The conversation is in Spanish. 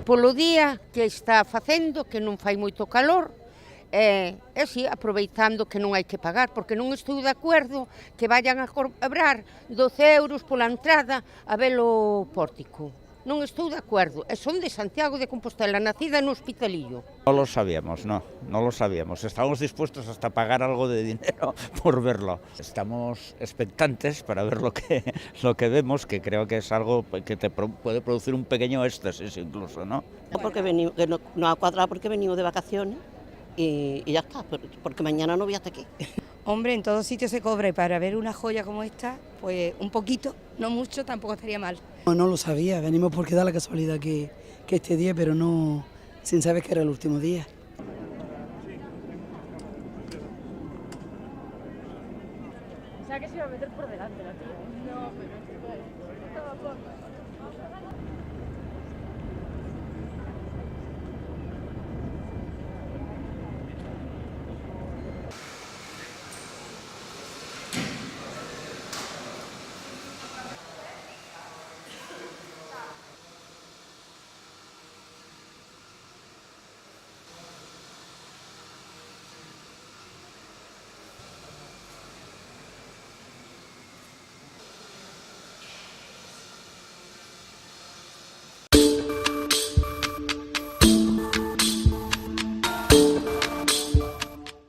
Polo día que está facendo, que non fai moito calor, e si, aproveitando que non hai que pagar, porque non estou de acordo que vayan a cobrar 12 euros pola entrada a ver o pórtico. Non estou de acordo, e son de Santiago de Compostela, nacida no Hospitalillo. No lo sabíamos, no lo sabíamos. Estábamos dispuestos hasta a pagar algo de dinero por verlo. Estamos expectantes para ver lo que vemos, que creo que es algo que te puede producir un pequeño éxtasis incluso, ¿no? Porque no ha cuadrado porque venimos de vacaciones y ya está, porque mañana no voy hasta aquí. Hombre, en todos sitios se cobra y para ver una joya como esta, pues un poquito, no mucho, tampoco estaría mal. No lo sabía, venimos porque da la casualidad que este día, pero no sin saber que era el último día. O sea que se iba a meter por delante la tía.